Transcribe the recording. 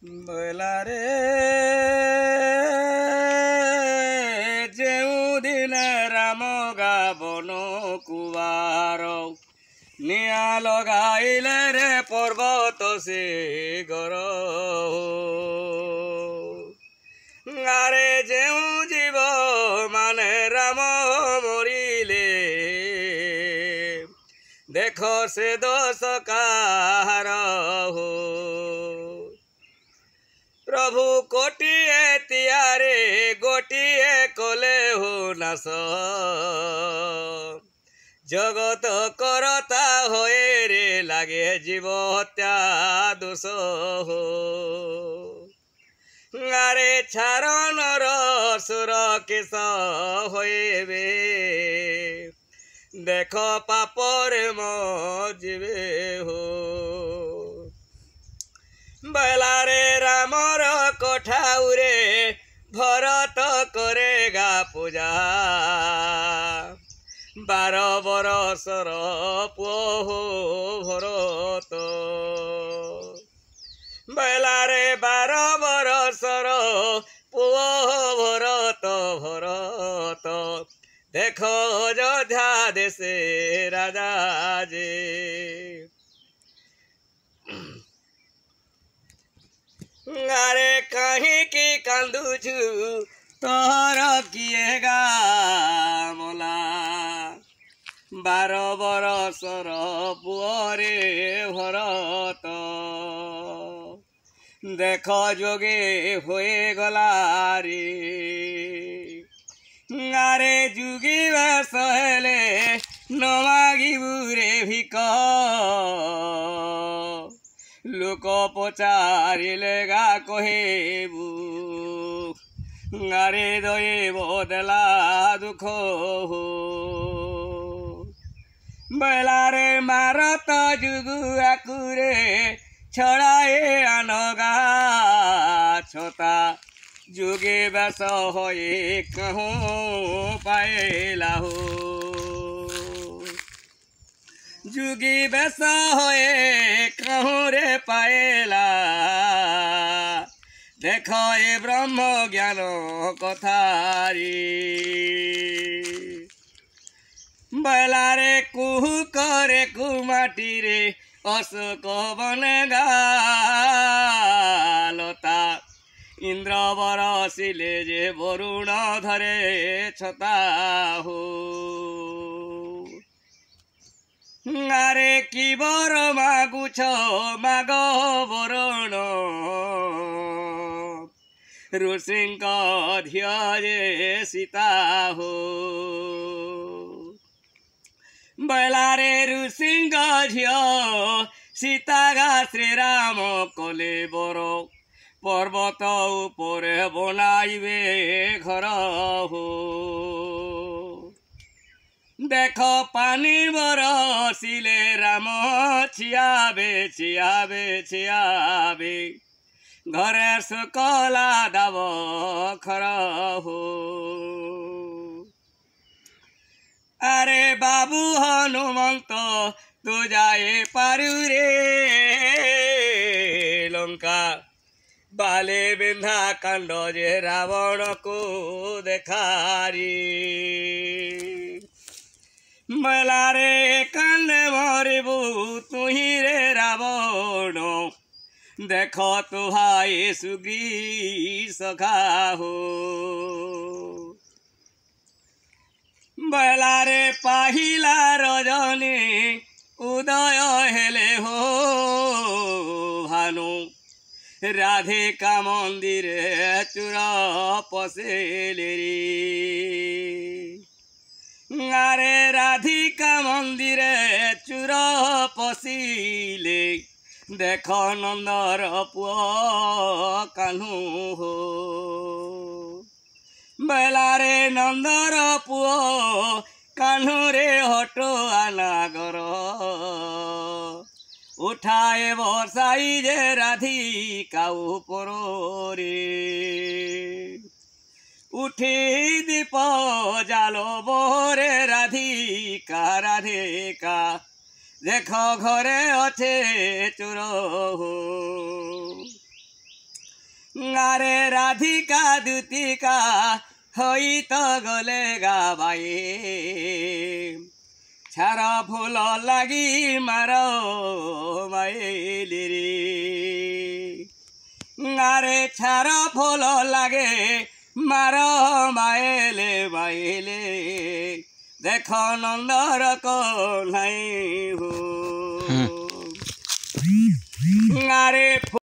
ବେଲାରେ ଯେଉଁଦିନ ରାମ ଗାବନ କୁବାର ନିଆଁ ଲଗାଇଲେ ରେ ପର୍ବତ ସେ ଗର ଗାରେ ଯେଉଁ ଜୀବ ମାନେ ରାମ ମରିଲେ ଦେଖ ସେ ଦୋଷ କାହାର ହୋ प्रभु कोटिए तियारे गोटिए कोले हो नास जगत करता होए रे लागे जीव हत्या दोष हो गारे छारणर सुर केश होएबे देख पापरे मजिबे हो बेलारे रामर कोठाउरे भरत करेगा पूजा 12 बरसर पुओ हो भरत बेलारे 12 बरसर पुओ भरत भरत देख अयोध्या देशे राजा जे गारे कहीं की कांदुचु तोहर किएगा मोला 12 बरसर पुअरे भरत देख जोगे होए गला रे गारे जुगी बसले नमागिबु रे भिक लोक पचारिले गा कहेबु गारे दये बदला दुख हो बेलारे मारत जुगु आकुरे छड़ाए आनगा छोता जुगे बस होए कहूँ पाएला हो जुगी बेस होए कहूँ रे पाएला देख ए ब्रह्म ज्ञान कथारी बेलारे कुहू करे कुमाटी रे अशोक बनेगा लता इंद्र बरसिले जे वरुण धरे छता हो गारे की बर मागुछ माग बरण ऋषिंक धिये सीता हो बेलारे ऋषिंक झियो सीता गा श्रीराम कले बर पर्वत उपरे बनाइबे घर हो देख पानी बरसिले राम छियाबे छियाबे छियाबे घरे सुकला दाब खर हो अरे बाबू हनुमंत तू जाए पारू रे लंका बाले बिंधा कांड जे रावण को देखारी बेलारे कांडे मरिबू तुही रे रावण देख तु भाई सुग्री सखा हो बेलारे पाहिला रजनी उदय हेले हो भानु राधिका मंदिर चूर पसेले रे गारे राधिका मंदिर चूर पशिले देख नंदर पुओ कान्हू हो बेलारे नंदर पुओ कान्हू रे हटो आनागर उठाए बसाई जे राधिका उपरे उठी दीप जालो बोरे राधिका राधिका देख घरे अच्छे चोर हो আরে রাধিকা দুতিকা হইত গলে গাবায়ে ছাড়া ফুল লাগি মার মাইলি রে আরে ছাড়া ফুল লাগে মার মাইলে মাইলে দেখ নন্দর কলাই হো আরে